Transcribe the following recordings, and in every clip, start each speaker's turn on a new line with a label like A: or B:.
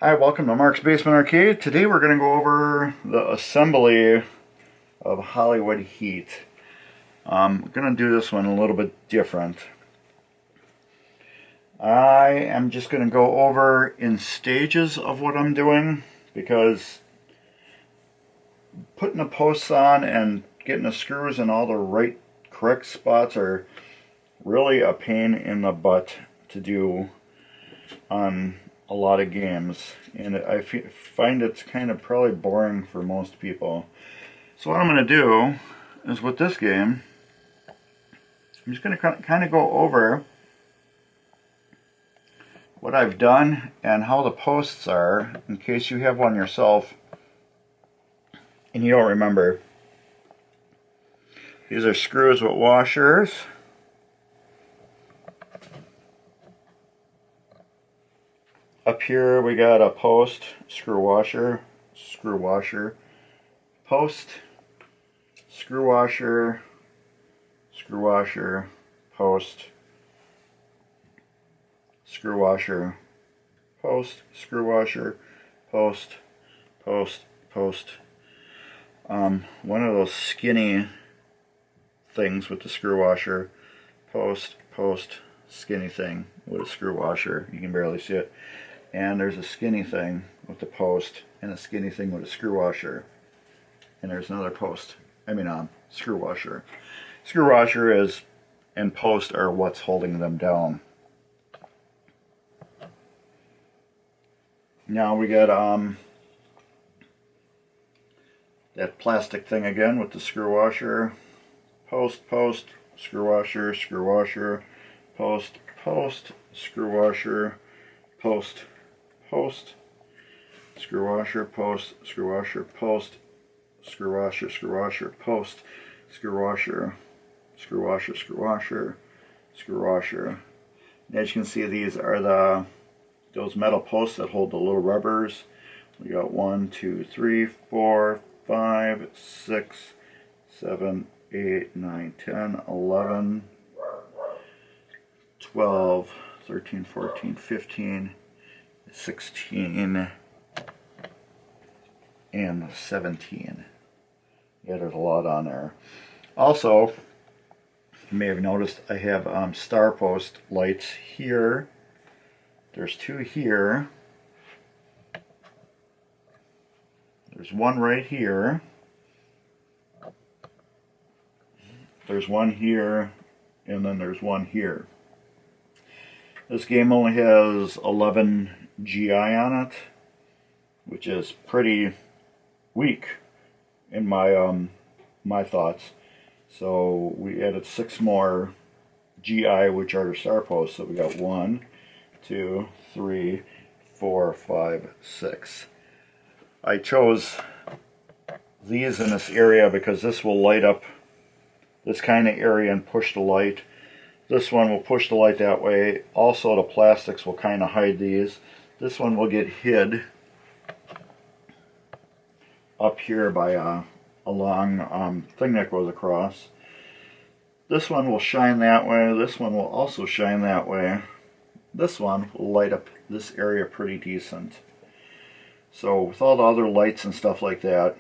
A: Hi, welcome to Mark's Basement Arcade. Today we're going to go over the assembly of Hollywood Heat. I'm going to do this one a little bit different. I am just going to go over in stages of what I'm doing because putting the posts on and getting the screws in all the correct spots are really a pain in the butt to do on a lot of games, and I find it's kind of probably boring for most people. So what I'm going to do is with this game, I'm just going to kind of go over what I've done and how the posts are in case you have one yourself and you don't remember. These are screws with washers. Up here we got a post, screw washer, post, screw washer, post, screw washer, post, screw washer, post, post. One of those skinny things with the screw washer, post, skinny thing with a screw washer. You can barely see it. And there's a skinny thing with the post and a skinny thing with a screw washer. And there's another screw washer. Screw washer is and post are what's holding them down. Now we got that plastic thing again with the screw washer. Post, screw washer, post, screw washer, post, screw washer, post, screw washer, post, screw washer, post, screw washer, screw washer. And as you can see, these are those metal posts that hold the little rubbers. We got 1, 2, 3, 4, 5, 6, 7, 8, 9, 10, 11, 12, 13, 14, 15, 16, and 17. Yeah, there's a lot on there. Also, you may have noticed I have star post lights here. There's 2 here. There's one right here. There's one here, and then there's one here. This game only has 11 GI on it, which is pretty weak in my thoughts. So we added 6 more GI, which are the star posts. So we got 1, 2, 3, 4, 5, 6. I chose these in this area because this will light up this kind of area and push the light. This one will push the light that way. Also, the plastics will kind of hide these. This one will get hid up here by a long thing that goes across. This one will shine that way. This one will also shine that way. This one will light up this area pretty decent. So with all the other lights and stuff like that,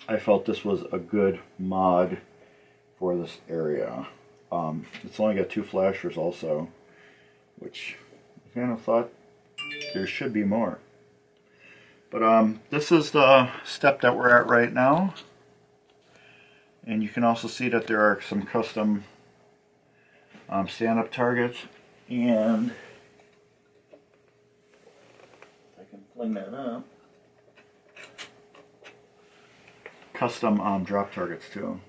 A: I felt this was a good mod for this area. It's only got 2 flashers also, which I kind of thought there should be more. But this is the step that we're at right now. And you can also see that there are some custom stand-up targets. And if I can fling that up, custom drop targets too.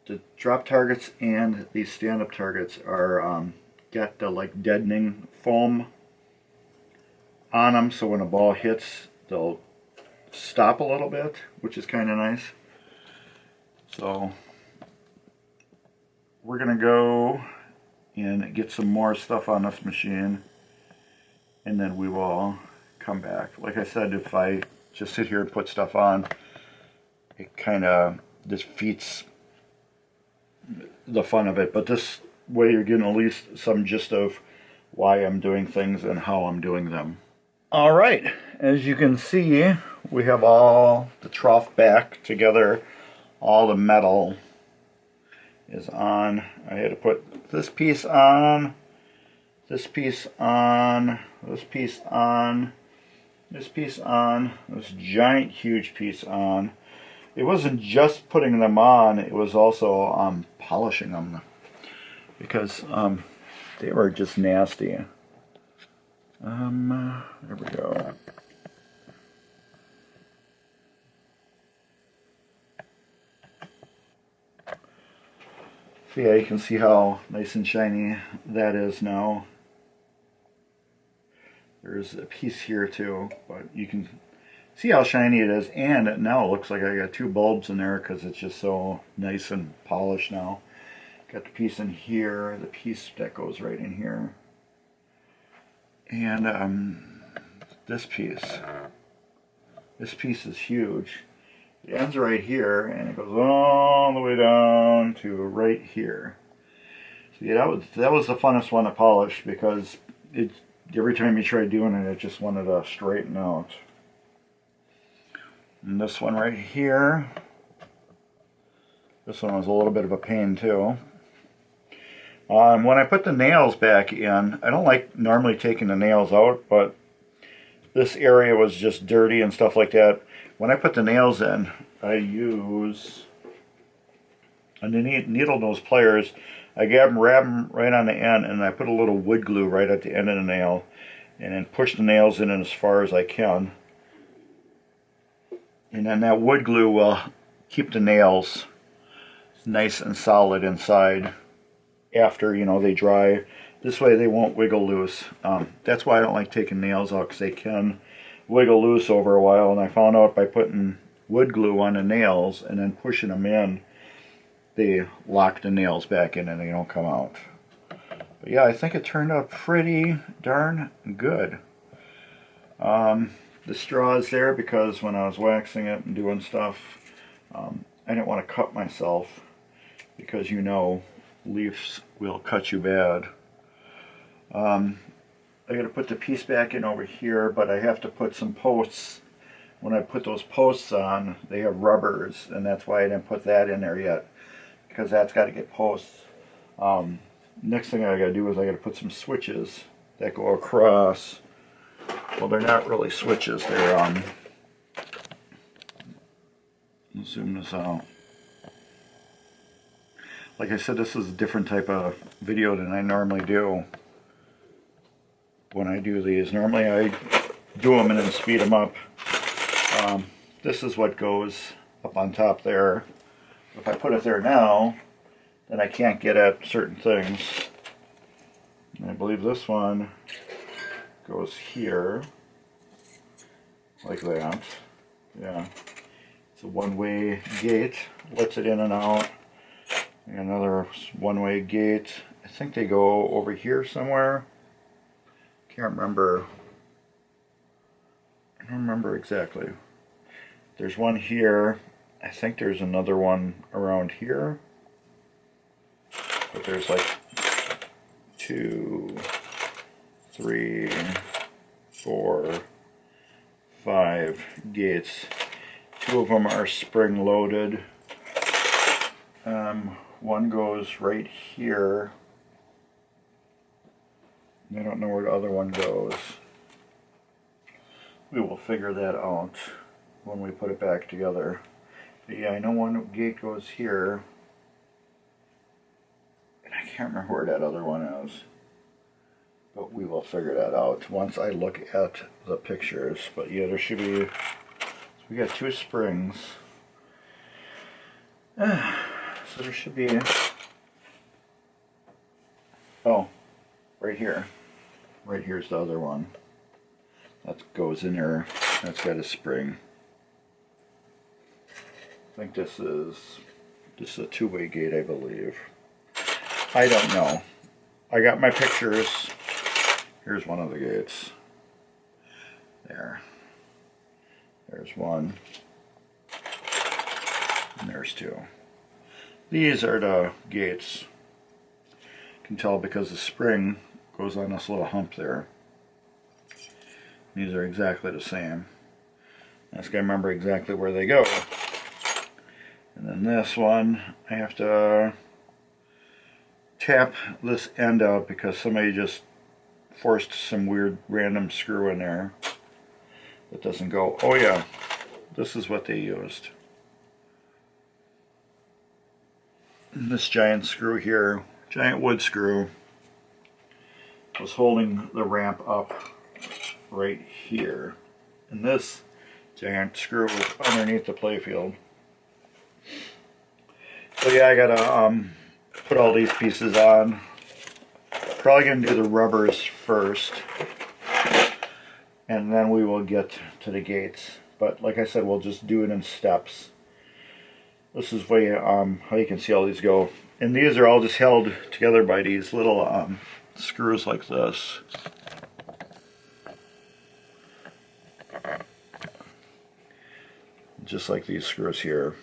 A: The drop targets and these stand-up targets are got the like deadening foam on them, so when a ball hits, they'll stop a little bit, which is kind of nice. So we're gonna go and get some more stuff on this machine, and then we will come back. Like I said, if I just sit here and put stuff on, it kind of defeats the fun of it. But this way you're getting at least some gist of why I'm doing things and how I'm doing them. All right, as you can see, we have all the trough back together. All the metal is on. I had to put this piece on, this piece on, this piece on, this piece on, this giant huge piece on. It wasn't just putting them on, it was also polishing them, because they were just nasty. There we go. So yeah, you can see how nice and shiny that is now. There's a piece here too, but you can see how shiny it is, and now it looks like I got two bulbs in there because it's just so nice and polished now. Got the piece in here, the piece that goes right in here, and this piece is huge. It ends right here, and it goes all the way down to right here. So yeah, that was the funnest one to polish, because every time you try doing it, it just wanted to straighten out. And this one right here, this one was a little bit of a pain too. When I put the nails back in, I don't like normally taking the nails out, but this area was just dirty and stuff like that. When I put the nails in, I use a needle nose pliers. I grab them right on the end, and I put a little wood glue right at the end of the nail, and then push the nails in as far as I can. And then that wood glue will keep the nails nice and solid inside after, you know, they dry. This way they won't wiggle loose. That's why I don't like taking nails out, because they can wiggle loose over a while, and I found out by putting wood glue on the nails and then pushing them in, they lock the nails back in and they don't come out. But yeah, I think it turned out pretty darn good. The straw is there because when I was waxing it and doing stuff, I didn't want to cut myself, because you know leaves will cut you bad. I got to put the piece back in over here, but I have to put some posts. When I put those posts on, they have rubbers, and that's why I didn't put that in there yet, because that's got to get posts. Next thing I got to do is I got to put some switches that go across. Well, they're not really switches. They're let's zoom this out. Like I said, this is a different type of video than I normally do. When I do these, normally I do them and then speed them up. This is what goes up on top there. If I put it there now, then I can't get at certain things. And I believe this one goes here, like that. Yeah, it's a one-way gate, lets it in and out. And another one-way gate. I think they go over here somewhere. Can't remember. I don't remember exactly. There's one here. I think there's another one around here. But there's like 2, 3, 4, 5 gates. 2 of them are spring loaded. One goes right here. I don't know where the other one goes. We will figure that out when we put it back together. But yeah, I know one gate goes here. And I can't remember where that other one is. But we will figure that out once I look at the pictures. But yeah, there should be... So we got 2 springs. So there should be... Oh, right here. Right here's the other one. That goes in there. That's got a spring. I think this is a 2-way gate, I believe. I don't know. I got my pictures. Here's one of the gates. There. There's one. And there's 2. These are the gates. You can tell because the spring goes on this little hump there. These are exactly the same. I just gotta remember exactly where they go. And then this one, I have to tap this end out because somebody just forced some weird random screw in there that doesn't go. Oh yeah, this is what they used. This giant screw here, giant wood screw, was holding the ramp up right here. And this giant screw was underneath the playfield. So yeah, I gotta put all these pieces on. Probably gonna do the rubbers first, and then we will get to the gates. But like I said, we'll just do it in steps. This is way how you can see all these go. And these are all just held together by these little screws like this. Just like these screws here.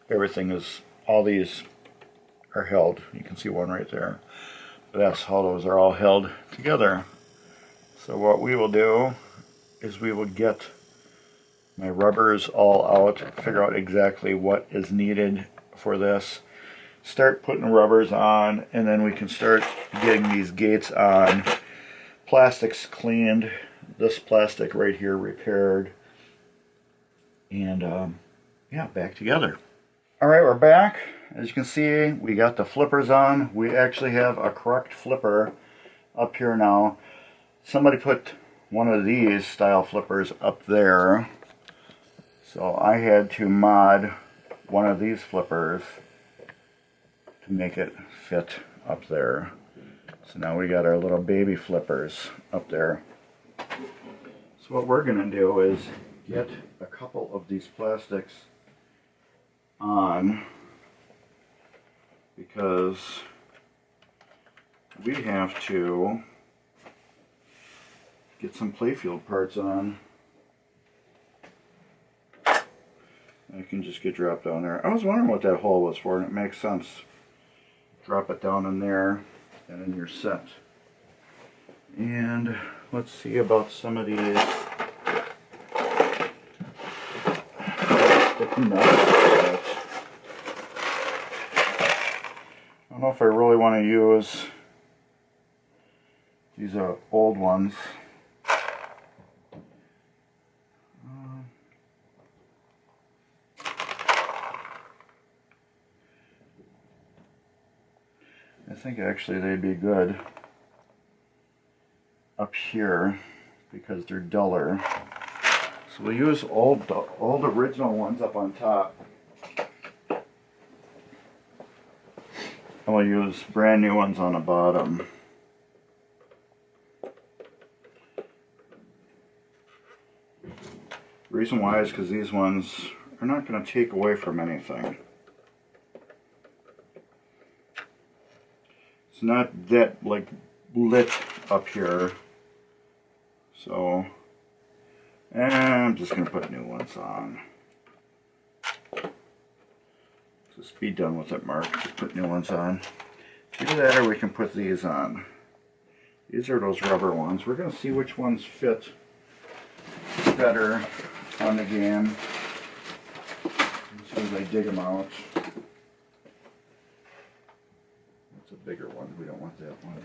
A: Everything is, all these are held. You can see one right there. But that's how those are all held together. So what we will do is we will get my rubbers all out, figure out exactly what is needed for this, start putting rubbers on, and then we can start getting these gates on. Plastic's cleaned, this plastic right here repaired, and yeah, back together. Alright, we're back. As you can see, we got the flippers on. We actually have a correct flipper up here now. Somebody put one of these style flippers up there, so I had to mod one of these flippers to make it fit up there. So now we got our little baby flippers up there. So what we're going to do is get a couple of these plastics on, because we have to get some Playfield parts on. I can just get dropped down there. I was wondering what that hole was for, and it makes sense. Drop it down in there, and then you're set. And let's see about some of these sticky nuts. I don't know if I really want to use these old ones. I think actually they'd be good up here because they're duller. So we'll use old original ones up on top. And we'll use brand new ones on the bottom. The reason why is because these ones are not going to take away from anything. It's not that like lit up here, so I'm just going to put new ones on. Just be done with it, Mark. Just put new ones on. Either that or we can put these on. These are those rubber ones. We're going to see which ones fit better on the game as soon as I dig them out. That's a bigger one. We don't want that one.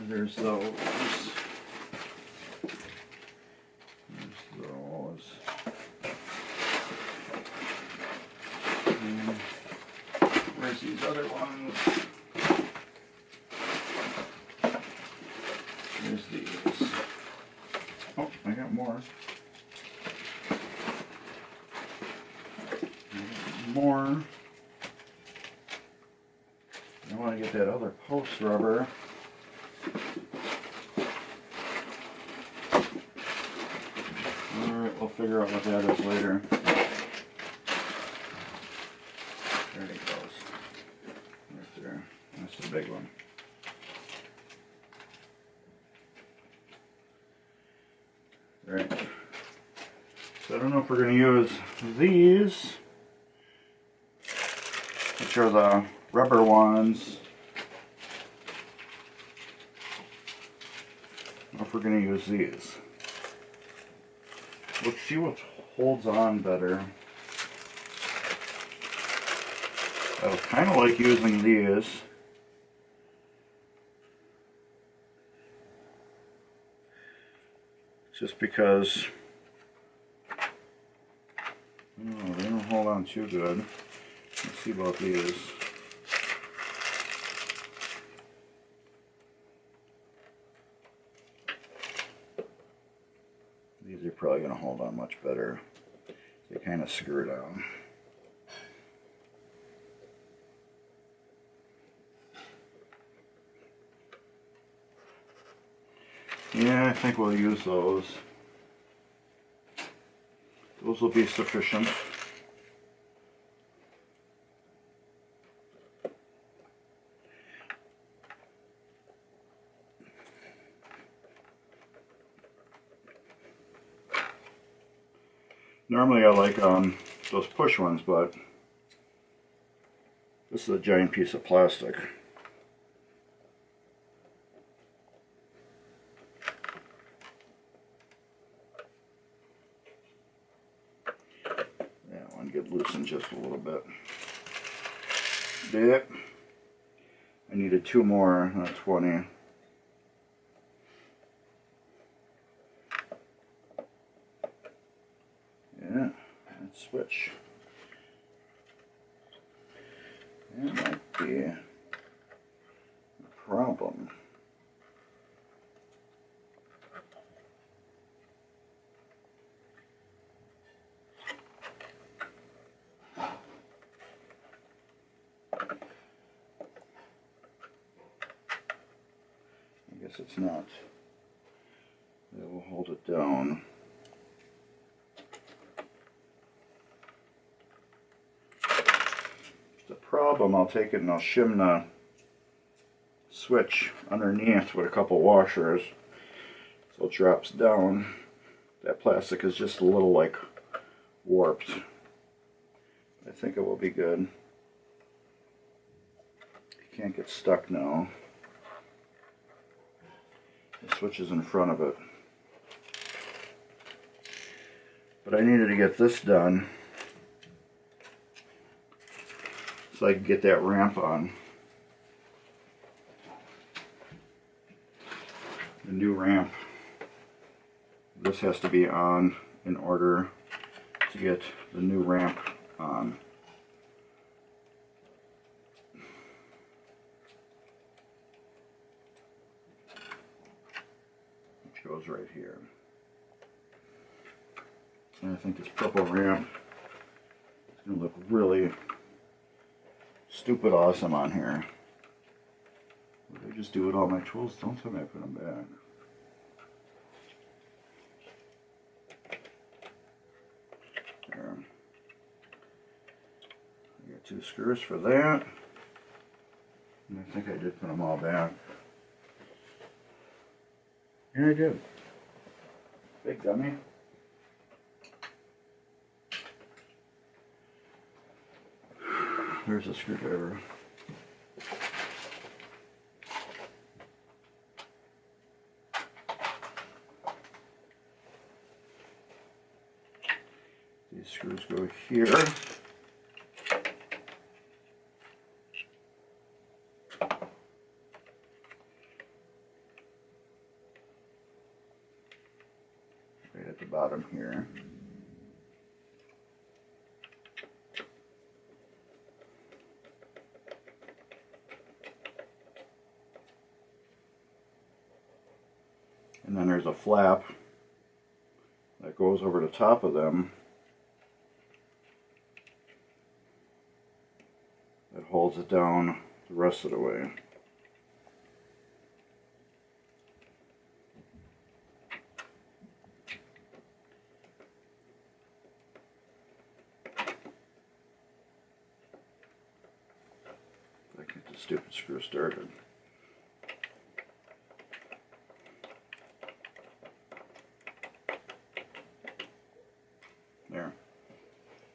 A: There's those. And where's these other ones? There's these. Oh, I got more. More. I want to get that other post rubber. Alright, we'll figure out what that is later. There it goes. Right there. That's the big one. Right. So don't know if we're going to use these, which are the rubber ones, or if we're going to use these. Let's see what holds on better. I was kind of like using these. Just because they don't hold on too good. Let's see about these. These are probably going to hold on much better. They kind of screw down. Yeah, I think we'll use those. Those will be sufficient. Normally I like those push ones, but this is a giant piece of plastic. That one get loosened just a little bit. There. I needed 2 more, 20. Yeah, let's switch. That might be a problem. I guess it's not. That will hold it down. The problem, I'll take it and I'll shim the switch underneath with a couple washers so it drops down. That plastic is just a little like warped. I think it will be good. You can't get stuck now. The switch is in front of it. But I needed to get this done so I can get that ramp on. The new ramp. This has to be on in order to get the new ramp on. Which goes right here. And I think this purple ramp is going to look really stupid awesome on here. What did I just do with all my tools? Don't tell me I put them back. There. I got 2 screws for that. And I think I did put them all back. Yeah, I did. Big dummy. There's a screwdriver. These screws go here. Right at the bottom here. And then there's a flap that goes over the top of them that holds it down the rest of the way. I get the stupid screw started.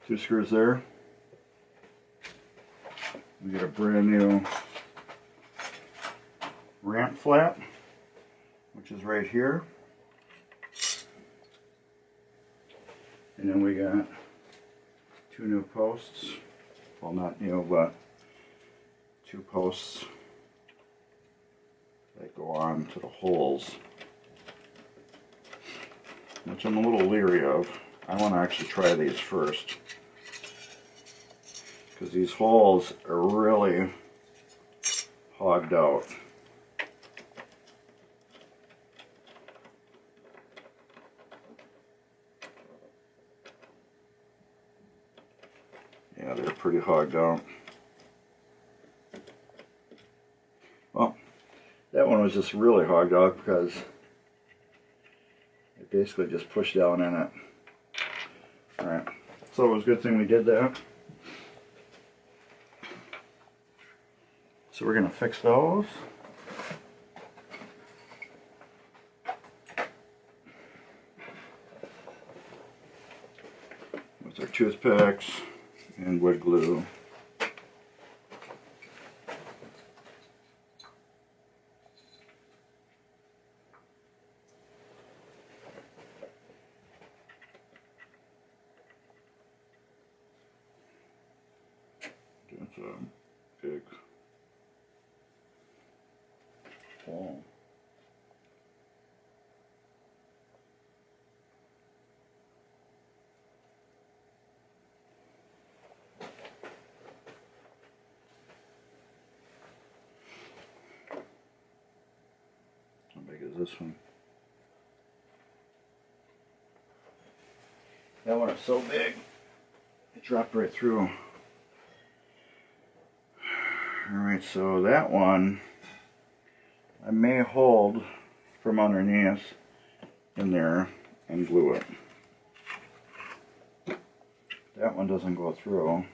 A: 2 screws there. We get a brand new ramp flap, which is right here. And then we got 2 new posts. Well, not new, but 2 posts that go on to the holes, which I'm a little leery of. I want to actually try these first, because these holes are really hogged out. Yeah, they're pretty hogged out. Well, that one was just really hogged out because it basically just pushed down in it. Alright, so it was a good thing we did that. So we're going to fix those. With our toothpicks and wood glue. That's a big hole. How big is this one? That one is so big, it dropped right through. Alright, so that one I may hold from underneath in there and glue it. That one doesn't go through.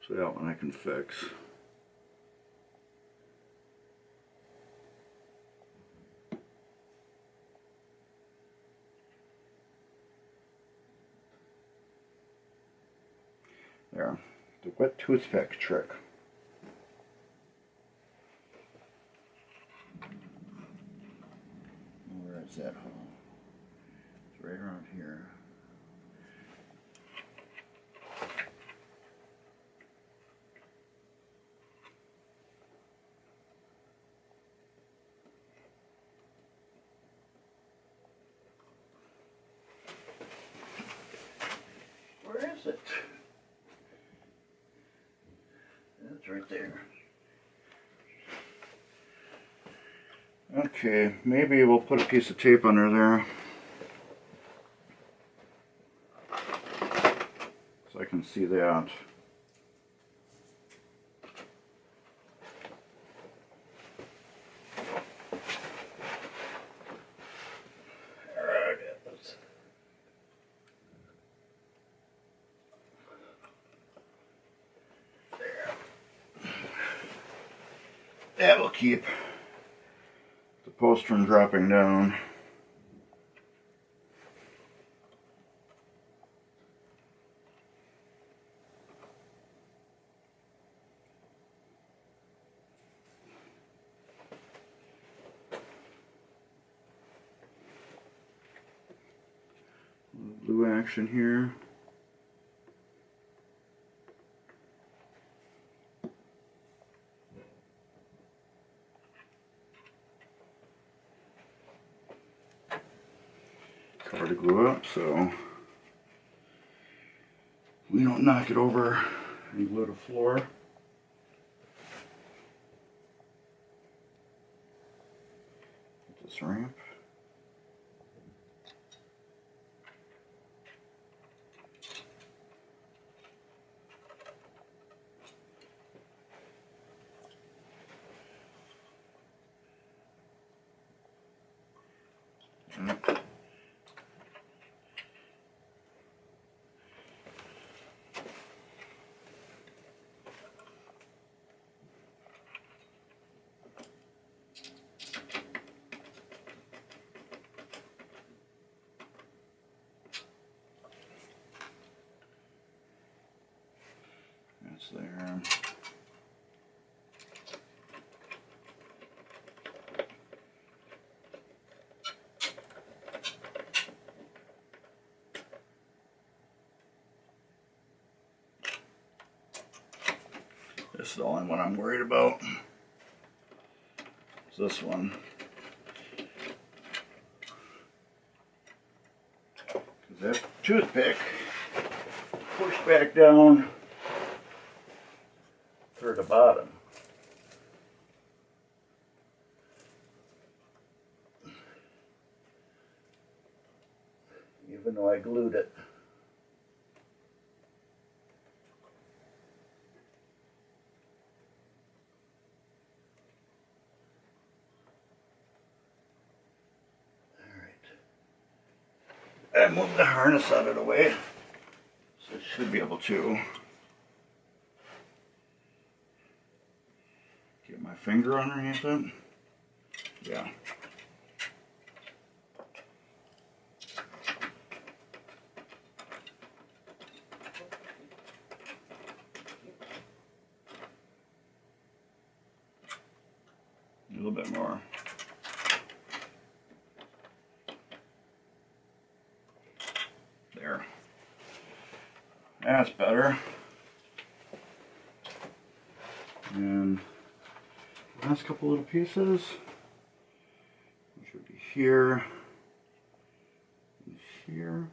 A: So that one I can fix. There, the wet toothpick trick. Where is that hole? It's right around here. Where is it? It's right there. Okay, maybe we'll put a piece of tape under there so I can see that. That will keep the post from dropping down. Glue action here. Cover to glue up so we don't knock it over and glue the floor. Get this ramp. there. This is the only one I'm worried about. It's this one. That toothpick pushed back down toward the bottom. Even though I glued it. I moved the harness out of the way, so it should be able to get my finger underneath it. Yeah. A little bit more. There. That's better. And the last couple little pieces, which would be here and here.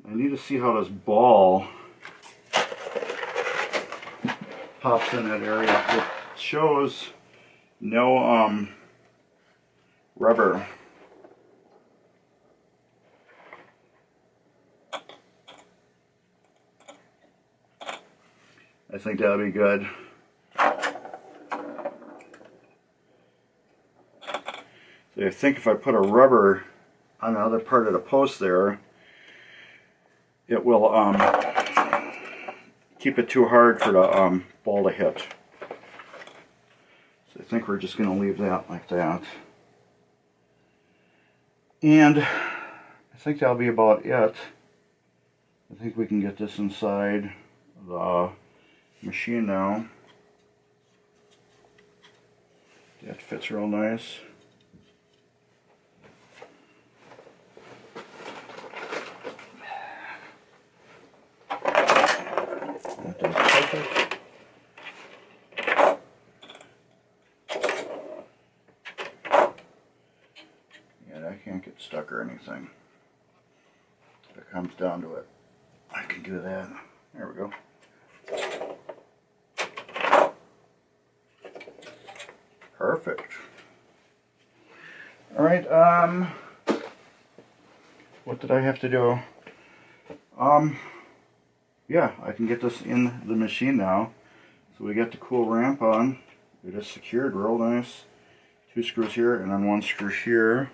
A: I need to see how this ball pops in that area. It shows no rubber. I think that'll be good. So I think if I put a rubber on the other part of the post there, it will keep it too hard for the ball to hit. So I think we're just going to leave that like that. And I think that'll be about it. I think we can get this inside the machine now. That fits real nice. That does perfect. Yeah, that can't get stuck or anything. If it comes down to it, I can do that. There we go. Perfect. All right. What did I have to do? Yeah, I can get this in the machine now. So we got the cool ramp on. It is secured real nice. 2 screws here and then 1 screw here.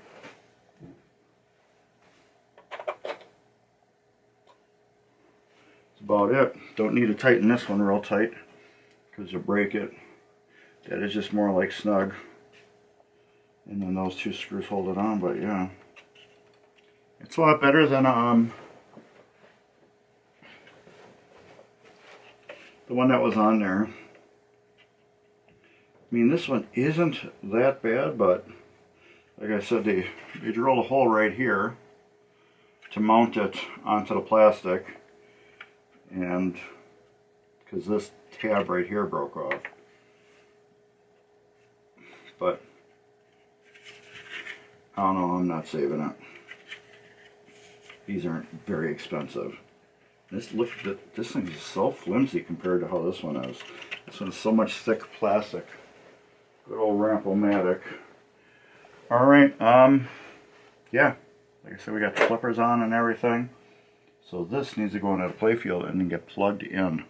A: That's about it. Don't need to tighten this one real tight because you'll break it. That is just more like snug. And then those 2 screws hold it on, but yeah. It's a lot better than the one that was on there. I mean, this one isn't that bad, but like I said, they drilled a hole right here to mount it onto the plastic, and because this tab right here broke off. But I don't know, I'm not saving it. These aren't very expensive. This thing is so flimsy compared to how this one is. This one's so much thick plastic. Good old Ramp-O-Matic. Alright, yeah. Like I said, we got the flippers on and everything. So this needs to go into the Playfield and then get plugged in.